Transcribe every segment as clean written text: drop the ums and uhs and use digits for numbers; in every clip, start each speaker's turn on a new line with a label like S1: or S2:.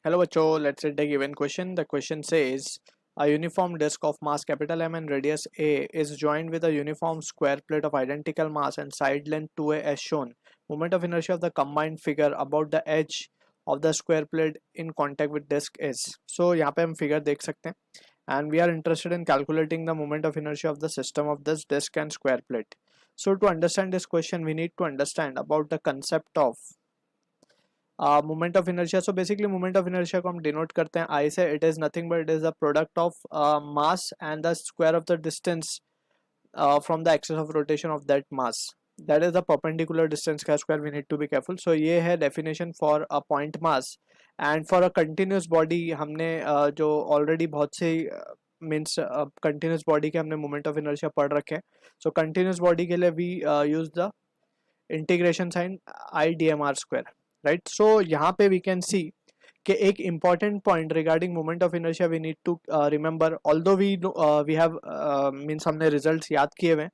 S1: Hello बच्चों, let's read the given question. The question says a uniform disk of mass capital M and radius A is joined with a uniform square plate of identical mass and side length 2A as shown. Moment of inertia of the combined figure about the edge of the square plate in contact with disk is. So यहाँ पे हम figure देख सकते हैं and we are interested in calculating the moment of inertia of the system of this disk and square plate. So to understand this question, we need to understand about the concept of moment of inertia. So basically moment of inertia को हम denote करते हैं I say. It is nothing but it is the product of mass and the square of the distance from the axis of rotation of that mass. That is the perpendicular distance का square. We need to be careful. So ये है definition for a point mass and for a continuous body. हमने जो already बहुत से means continuous body के हमने moment of inertia पढ़ रखे हैं. सो कंटिन्यूस बॉडी के लिए we use the integration sign I D M R square. Right. So यहाँ पे वी कैन सी कि एक important point regarding moment of inertia we need to remember. although we have means हमने results याद किए हुए हैं,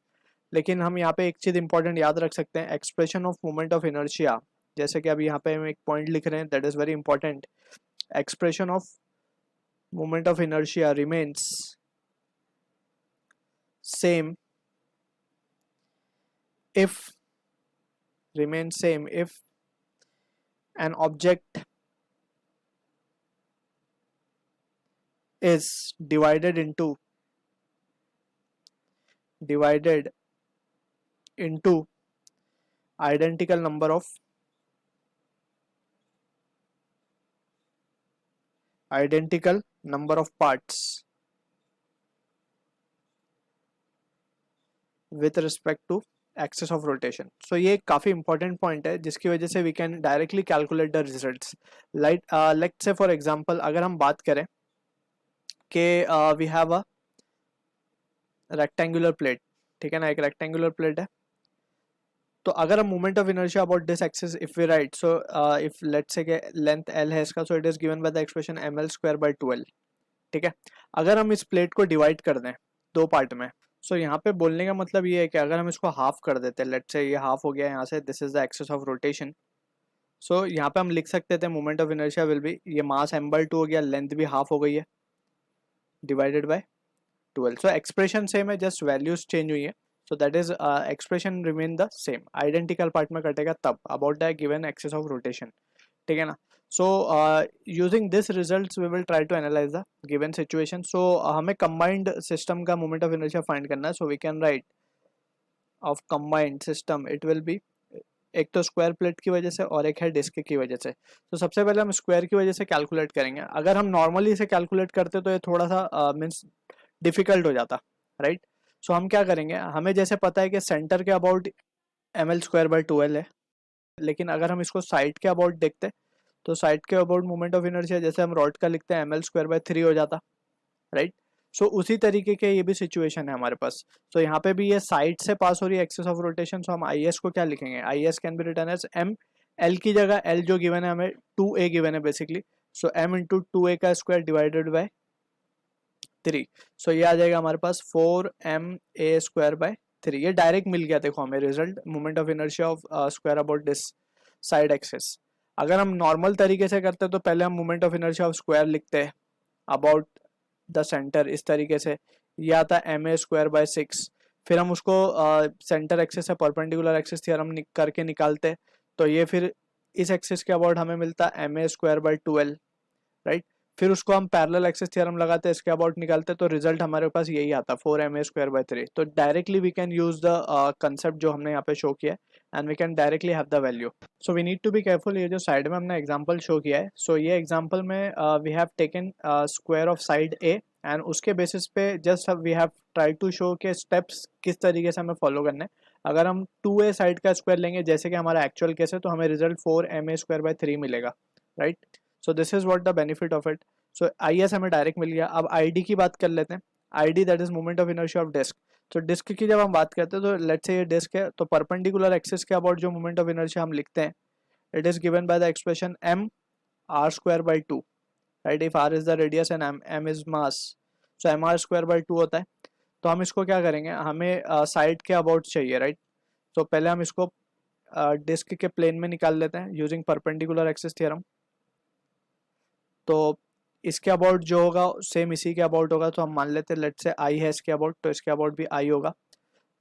S1: लेकिन हम यहाँ पे एक चीज़ important याद रख सकते हैं. expression of moment of inertia, जैसे कि अभी यहाँ पे हम एक point लिख रहे हैं, that is very important. expression of moment of inertia remains same if an object is divided into identical number of parts with respect to axis of rotation. So ये काफ़ी इंपॉर्टेंट पॉइंट है जिसकी वजह से we can directly calculate the results. Let's say for example अगर हम बात करें कि we have a rectangular plate. ठीक है ना, एक रेक्टेंगुलर प्लेट है. तो अगर हम moment of inertia about this axis if we write, so if let's say length L है इसका, so it is given by the expression M L square by 12. ठीक है. अगर हम इस प्लेट को डिवाइड कर दें दो पार्ट में, सो यहाँ पे बोलने का मतलब ये है कि अगर हम इसको हाफ कर देते हैं, लेट्स से ये हाफ हो गया यहाँ से, this is the axis of rotation. So यहाँ पे हम लिख सकते थे moment of inertia will be, ये मास m/2 हो गया, लेंथ भी हाफ हो गई है, divided by 12. So expression same है, जस्ट वैल्यूज चेंज हुई है. So that is expression remain the same. Identical part में कटेगा तब about the given axis of rotation. ठीक है ना. So using this results we will try to analyse the given situation. So हमें combined system का मोमेंट ऑफ इनर्शिया फाइंड करना है. So we can write of combined system it will B, एक तो square plate की वजह से और एक है डिस्क की वजह से. तो सबसे पहले हम स्क्वायर की वजह से कैलकुलेट करेंगे. अगर हम नॉर्मली इसे कैलकुलेट करते तो ये थोड़ा सा मीन्स डिफिकल्ट हो जाता. राइट. सो हम क्या करेंगे, हमें जैसे पता है कि सेंटर के about M L square by 12 है, लेकिन अगर हम इसको साइड के अबाउट देखते तो साइड के अबाउट मोमेंट ऑफ इनर्शिया जैसे हम रॉड का लिखते हैं एम एल स्क्वायर बाई 3 हो जाता. राइट. सो उसी तरीके के ये भी सिचुएशन है हमारे पास. सो यहाँ पे भी ये साइड से पास हो रही है एक्सिस ऑफ रोटेशन. सो हम आई एस को क्या लिखेंगे, I S can be written as M, L की जगह एल जो गिवन है हमें 2a गिवन है बेसिकली. सो m इंटू 2a का स्क्वायर डिवाइडेड बाय 3. सो ये आ जाएगा हमारे पास 4ma स्क्वायर बाय 3. ये डायरेक्ट मिल गया देखो हमें result, moment of inertia of square about this side axis. अगर हम नॉर्मल तरीके से करते तो पहले हम moment of inertia of square लिखते हैं अबाउट द सेंटर इस तरीके से, यह आता है एम ए स्क्वायर बाय 6. फिर हम उसको सेंटर एक्सिस से परपेंडिकुलर एक्सिस थ्योरम करके निकालते, तो ये फिर इस एक्सिस के अबाउट हमें मिलता है M A square by 12. Right. फिर उसको हम पैरेलल एक्सिस थ्योरम लगाते हैं, इसके अबाउट निकालते, तो रिजल्ट हमारे पास यही आता 4ma स्क्वायर बाय 3. तो directly we can use the concept जो हमने यहाँ पे शो किया है and we can directly have the value. So we need to be careful. ये जो साइड में हमने एग्जांपल शो किया है, सो ये एग्जांपल में we have taken square of side A and उसके बेसिस पे just we have try to show के स्टेप्स किस तरीके से हमें फॉलो करने हैं. अगर हम 2a साइड का स्क्वायर लेंगे जैसे कि हमारा एक्चुअल केस है, तो हमें रिजल्ट 4ma स्क्वायर बाय 3 मिलेगा. Right. So this is what the benefit of it. So I S हमें डायरेक्ट मिल गया. अब आई डी की बात कर लेते हैं. I D that is moment of inertia of disc. तो डिस्क की जब हम बात करते हैं, तो लेट्स से ये डिस्क है, तो परपेंडिकुलर एक्सिस के अबाउट जो मोमेंट ऑफ इनर्शिया हम लिखते हैं, it is given by the expression m r square by 2. Right. If r is the radius and m is mass, so M R square by 2 होता है. तो हम इसको क्या करेंगे, हमें साइड के अबाउट चाहिए. राइट. तो पहले हम इसको डिस्क के प्लेन में निकाल लेते हैं यूजिंग परपेंडिकुलर एक्सिस थ्योरम. तो इसके अबाउट जो होगा सेम इसी के अबाउट होगा, तो हम मान लेते हैं लेट्स से आई है इसके अबाउट, तो इसके अबाउट भी आई होगा।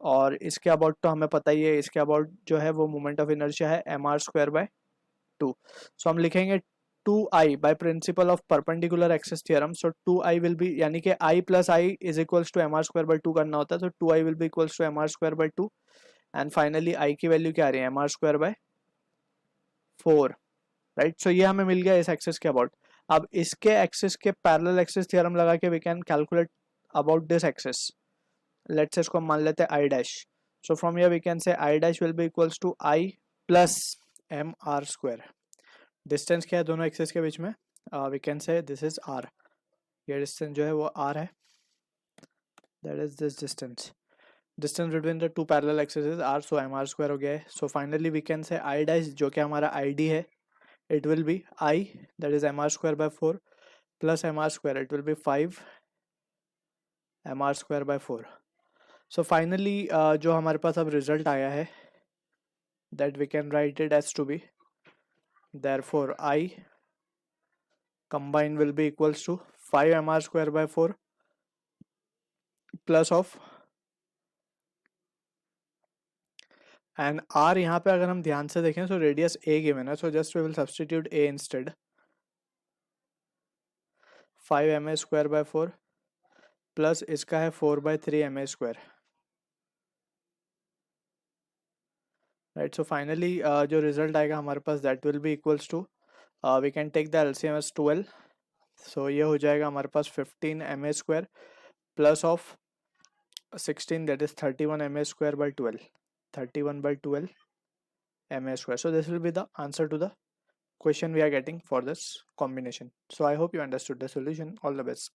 S1: और इसके अबाउट तो हमें पता ही है, इसके अबाउट जो है वो मोमेंट ऑफ इनर्शिया है mr² by 2। सो हम लिखेंगे 2i by principle of perpendicular axis theorem. So 2i will be, यानी कि i plus I is equals to mr² by 2 करना होता है, तो 2i will be equals to mr² by 2। And finally i की value क्या आ रही है, mr² by 4, राइट। सो ये हमें मिल गया इस एक्सिस के अबाउट। अब इसके एक्सिस के पैरेलल एक्सिस थ्योरम लगा के we can calculate about this axis. Let's say इसको हम मान लेते हैं I dash. So from here we can say I dash will be equals to I plus mr²। Distance क्या है दोनों एक्सिस के बीच में, we can say this is r। ये डिस्टेंस जो है वो r है, that is this distance. Distance between the two parallel axis is r, so mr² हो गया है। So finally we can say I dash जो कि हमारा id है, it will be I, that is mr²by 4 plus mr², it will be 5 mr²by 4। so finally जो हमारे पास अब रिजल्ट आया है, that we can write it as to be, therefore I combined will be equals to 5 mr²by 4 plus of, and r यहाँ पे अगर हम ध्यान से देखें तो रेडियस a गिवन है, so just we will substitute a instead. 5 ma² by 4 plus इसका है 4/3 ma², राइट। सो फाइनली जो रिजल्ट आएगा हमारे पास that will be equals to, we can take the LCM as 12। सो ये हो जाएगा हमारे पास 15 ma² plus of 16, that is 31 ma²by 12, 31/12 ma²। so this will be the answer to the question we are getting for this combination. So I hope you understood the solution. All the best.